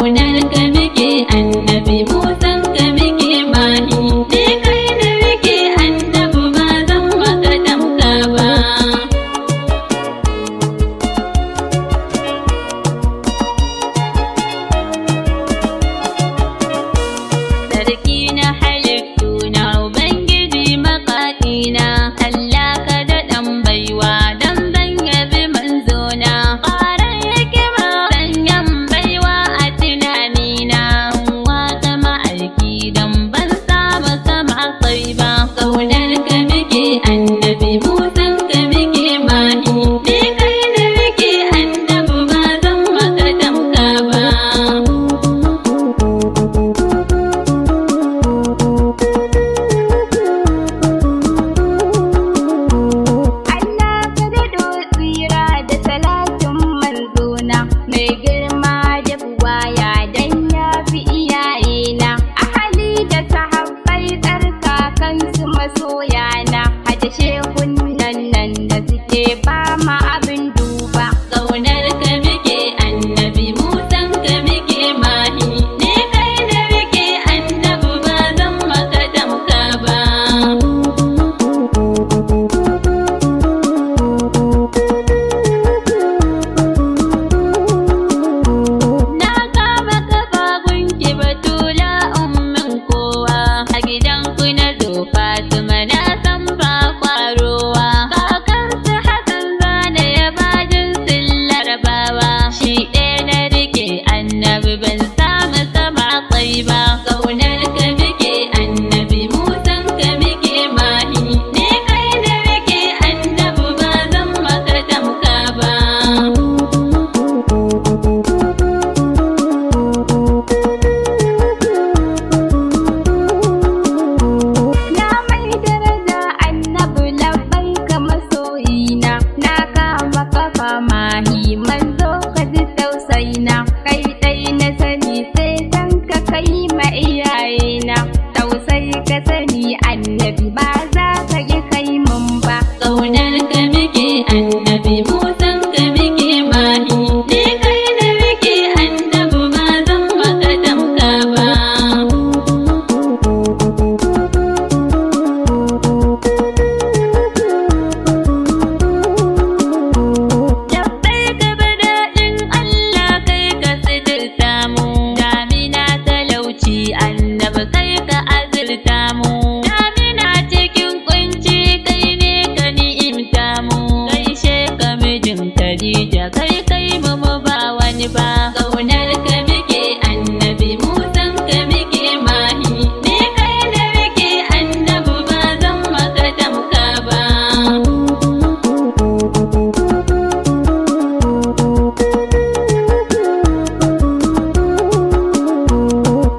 ƙaunar ka muke annabi Musan ka muke mahi ne kai da muke annabi ba zan maka tamka ba. Sarki na halittu na Ubangiji makaɗina Allah ka daɗan baiwa don zan yabi manzona ƙarar hikima sanyan baiwa a tunanina waka ma'aiki don ban samu kama kai ba. Ƙaunar ka muke annabi Musan ka muke mahi ne kai da muke annabi ba zan maka tamka ba. Allah ka daɗo tsira da salatin manzona mai girma da buwaya dan ya fi iyayena ahali da sahabbai tsarkakansu masoyana hada shehunan nan da suke ba ma abin duba. Ƙaunar ka muke annabi Musan ka muke mahi ne kai da muke annabi ba zan maka tamka ba. Na kama kafa gunki batula ummin kowa a gidanku na zo Fatima na san ba kwarowa kakansu Hassan zane ya bajin sun larabawa shi ɗaya na rike annabi ban samu sama kai ba. Ƙaunar ka muke annabi Musan ka muke mahi ne kai da muke annabi ba zan maka tamka ba. Na mai daraja annabi labbai ka masoyina na kama kafa mahi manzo ka ji tausayina kai dai na sani sai san ka kai ma iyayena tausayi ka sani annabi ba za ka yi kai mun ba. Ƙaunar ka muke annabi Musan ka muke mahi ne kai da muke annabi ba zan maka tamka ba. Labbai ka daɗin Allah kai ka sitirta mu damina talauci annabi kai ka azurta mu damina cikin kunci kai ne ka ni'imta mu gaishe ka mijin Khadija kai kai mu ba wani ba. Ƙaunar ka muke annabi Musan ka muke mahi ne kai da muke annabi ba zan maka tamka ba.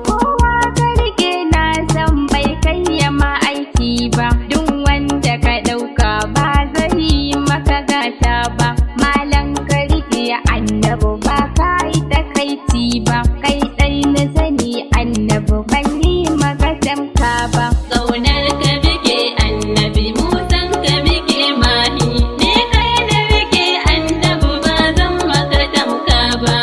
Kowa ka rike na san bai kai ya ma aiki ba duk wanda ka ɗauka ba zai yi maka gata ba. Malam ka rike annabi ba ka yi takaici ba kai ɗai na sani annabi ban yi maka tamka ba. Ƙaunar ka muke annabi Musan ka muke mahi ne kai da muke annabi ba zan maka tamka ba.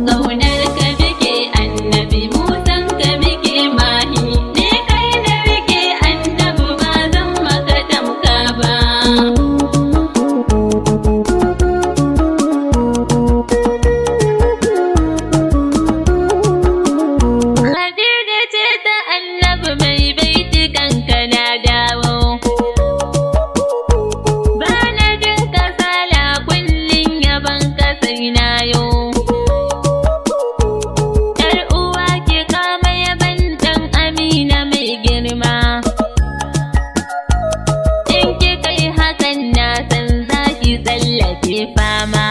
Ƙaunar ka muke annabi Musan ka muke mahi ne kai da muke annabi ba zan maka tamka ba. Khadija ce ta annabi mai baiti kanka na dawo ba na jin kasala kullum yaban ka sai na yo. Yar uwa ki kama yaban dan Amina mai girma in ki kai hakan na san za ki tsallake fama.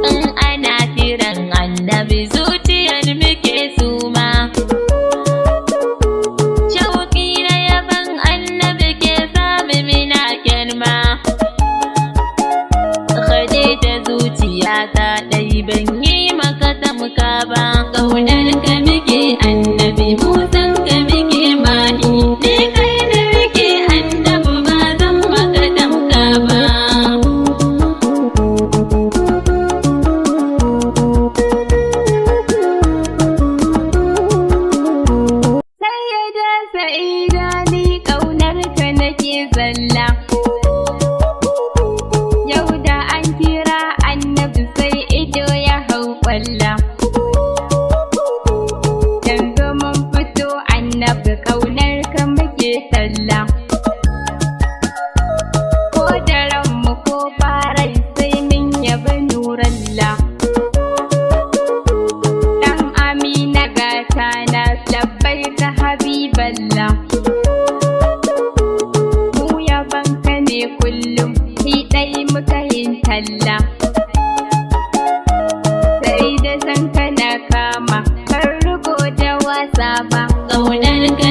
In ana kiran annabi zuciyar muke suma shauƙi na yaban annabi ke sami mina girma. Khadija zuciya ta ɗai ban yi maka tamka ba. Ƙaunar ka muke annabi, mu san ka muke mahi, ne kai da muke annabi ba zan maka tamka ba. Sayyada Sa'ida ni ƙaunar ka nake zalla. Yau da an kira annabi sai ido ya hau ƙwalla. Yanzu mun fito annabi ƙaunar ka muke talla. Ko da ranmu ko barai sai min yabi nuralla. Dan Amina gata na labbai ka Habiballah. Mu yabanka ne kullum, shi ɗai muka yin talla. Sai da san kana kama, kan rigo da wasa ba. Ƙaunar ka